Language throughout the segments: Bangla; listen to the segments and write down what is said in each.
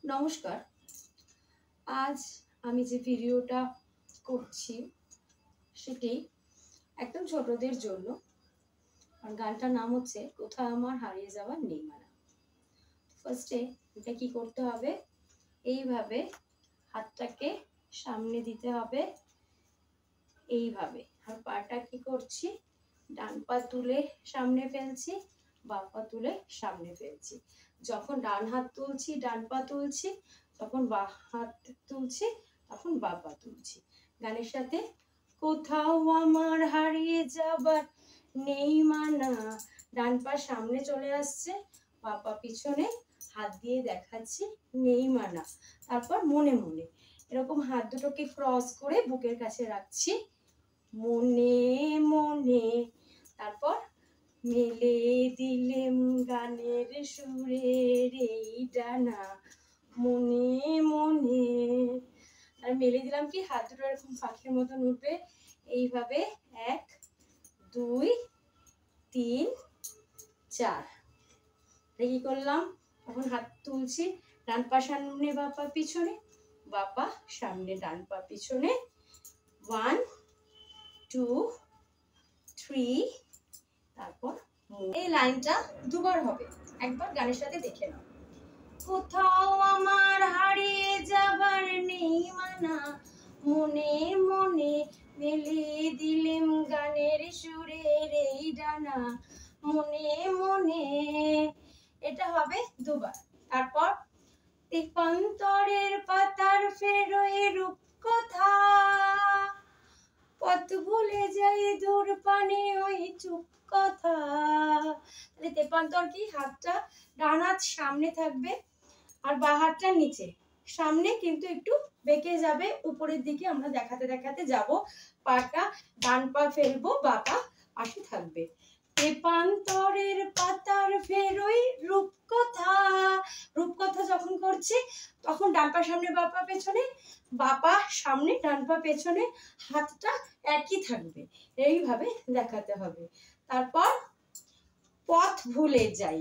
নমস্কার। আজ আমি যে ভিডিওটা করছি সেটি একদম ছোটদের জন্য। আর গানটার নাম হচ্ছে কোথাও আমার হারিয়ে যাওয়ার নেই মানা। ফার্স্টে এটা কি করতে হবে, এইভাবে হাতটাকে সামনে দিতে হবে, এইভাবে। আর পাটা কি করছি, ডান পা তুলে সামনে ফেলছি, বাম পা তুলে সামনে ফেলছি। যখন ডান হাত তুলছি, ডান পা তুলছি, তখন বাঁ হাত তুলছি, তখন বাঁ পা তুলছি। গানের সাথে কোথাও আমার হারিয়ে যাবার নেই মানা, ডান পা সামনে চলে আসছে, বাঁ পা পিছনে, হাত দিয়ে দেখাচ্ছি নেই মানা। তারপর মনে মনে এরকম হাত দুটোকে ক্রস করে বুকের কাছে রাখছি, মনে মনে। তারপর মেলে দিলেম গানের সুরের এই ডানা, মনে মনে। আর মেলে দিলাম কি, হাত দুটো এরকম পাখির মতন উঠবে, এইভাবে 1 2 3 4। কি করলাম, এখন হাত তুলছি, ডান পা সামনে বাঁ পা পিছনে, বাঁ পা সামনে ডান পা পিছনে। 1 2 3। তারপর এই লাইনটা দুবার হবে, একবার গানের সাথে দেখে নাও। কোথাও আমার হারিয়ে যাবার নেই মানা, মনে মনে মেলে দিলেম গানের সুরের এই ডানা, মনে মনে। এটা হবে দুবার। তারপর তেপান্তরের পাতার ফেরোয় রূপকথা, পথ ভুলে যাই দূর পানে ওই চুপ কথা। তাহলে তেপান্তর কি, হাতটা ডান হাত সামনে থাকবে আর বাঁ হাতটা নিচে, সামনে কিন্তু একটু বেঁকে যাবে উপরের দিকে, আমরা দেখাতে দেখাতে যাব। পাটা ডান পা ফেলবো, বাঁ পা পাশে থাকবে। তেপান্তরের পাতার ফেরোই রূপকথা, রূপকথা যখন করছি তখন ডান পা সামনে বাঁ পা পেছনে, বাঁ পা সামনে ডান পা পেছনে, হাতটা একই থাকবে, এইভাবে দেখাতে হবে। তারপর পথ ভুলে যাই,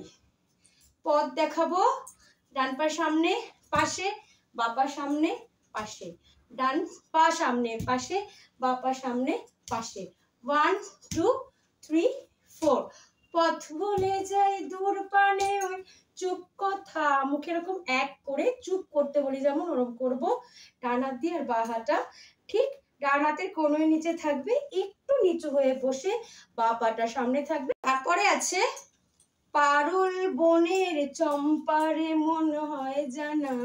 পথ দেখাবো, ডান পা সামনে পাশে, বাঁ পা সামনে পাশে, ডান পা সামনে পাশে, বাঁ পা সামনে পাশে। 1 2 3 4। পথ ভুলে যাই দূর পানে ওই চুপ কথা, মুখে এরকম এক করে চুপ করতে বলি যেমন, ওরকম করব। ডান হাত দিয়ে আর বাঁ হাতটা ঠিক ডান হাতের কোণের নিচে থাকবে, একটু নিচু হয়ে বসে, বাঁ পাটা সামনে থাকবে। তারপরে আছে পারুল বনের চম্পারে মন হয় জানা,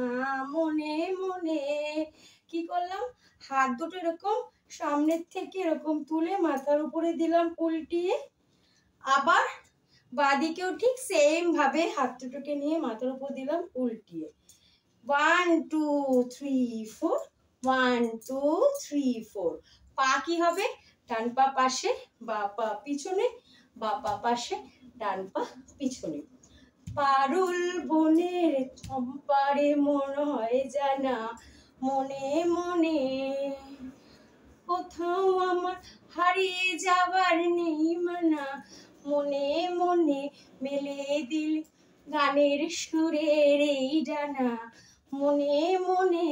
মনে মনে। কি করলাম, হাত দুটো এরকম সামনের থেকে এরকম তুলে মাথার উপরে দিলাম উল্টিয়ে, আবার বাঁদিকেও ঠিক সেম ভাবে হাত দুটোকে নিয়ে মাথার উপর দিলাম উল্টিয়ে। 1 2 3 4, 1 2 3 4। পা কি হবে, ডান পা পাশে, বাঁ পা পিছনে, বাঁ পা পাশে, ডান পা পিছনে। পারুল বনের চম্পারে মন হয় জানা, মনে মনে। কোথাও আমার হারিয়ে যাবার নেই মানা, মনে মনে মেলে দিল গানের সুরের এই ডানা, মনে মনে।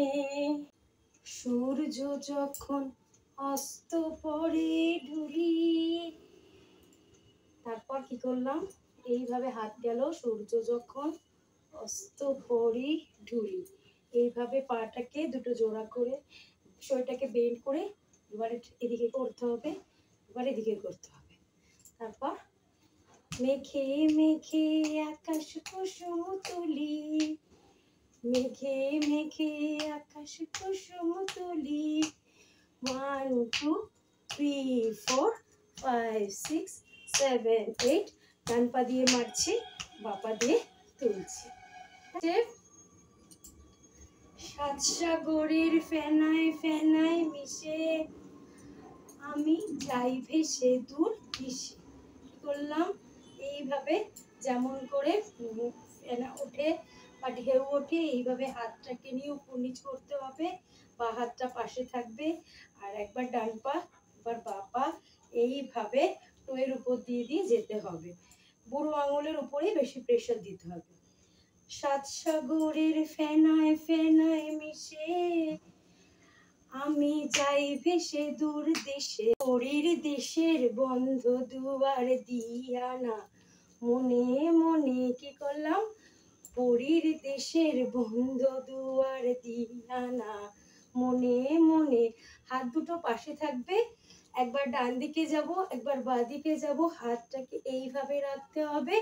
সূর্য যখন অস্ত পড়ে ঢুলি, তারপর কি করলাম, এইভাবে হাত গেল, সূর্য যখন অস্ত পড়ে ঢুলি, এইভাবে পাটাকে দুটো জোড়া করে শরীরটাকে বেন্ড করে এবারে এদিকে করতে হবে, এবার এদিকে করতে হবে। তারপর মেঘে মেঘে আকাশ কুসুম তুলি, মেঘে মেঘে আকাশ কুসুম তুলি। 1 2 3 4 5 6 7 8। ডান পা দিয়ে মারছি, বাঁ পা দিয়ে তুলছি। সাত সাগরের ফেনায় ফেনায় মিশে আমি যাই ভেসে দূর মিশে। কি করলাম, এইভাবে যেমন করে ফেনা ওঠে বা ঢেউ ওঠে, এইভাবে হাতটাকে নিয়ে উপর নিচ করতে হবে, বা হাতটা পাশে থাকবে, আর একবার ডান পা একবার বাঁ পা, এইভাবে টোয়ের উপর দিয়ে দিয়ে যেতে হবে। বুড়ো আঙুলের উপরেই বেশি প্রেশার দিতে হবে। সাত সাগরের ফেনায় ফেনায় মিশে আমি যাই ভেসে দূর দেশে, পরীর দেশের বন্ধ দুয়ার দিয়া না, মনে মনে কি করলাম, পরীর দেশের বন্ধ দুয়ার দিয়া না, মনে মনে। হাত দুটো পাশে থাকবে, একবার ডান দিকে যাব, একবার বাঁ দিকে যাব, হাতটাকে এইভাবে রাখতে হবে।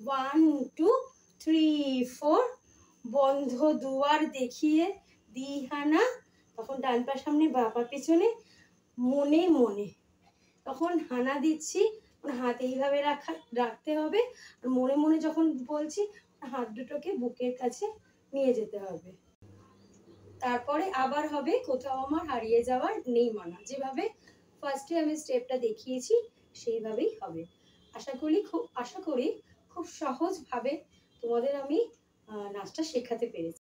1 2 3 4, বন্ধ দুয়ার দেখিয়ে দিহানা, তখন ডান পা সামনে বাঁ পা পেছনে, মনে মনে। তখন হানা দিচ্ছি, হাত এইভাবে রাখতে হবে, আর মনে মনে যখন বলছি হাত দুটোকে বুকের কাছে নিয়ে যেতে হবে। তারপরে আবার হবে কোথাও আমার হারিয়ে যাওয়ার নেই মানা, যেভাবে ফার্স্টে আমি স্টেপটা দেখিয়েছি সেইভাবেই হবে। আশা করি খুব সহজভাবে তোমাদের আমি নাচটা শেখাতে পেরেছি।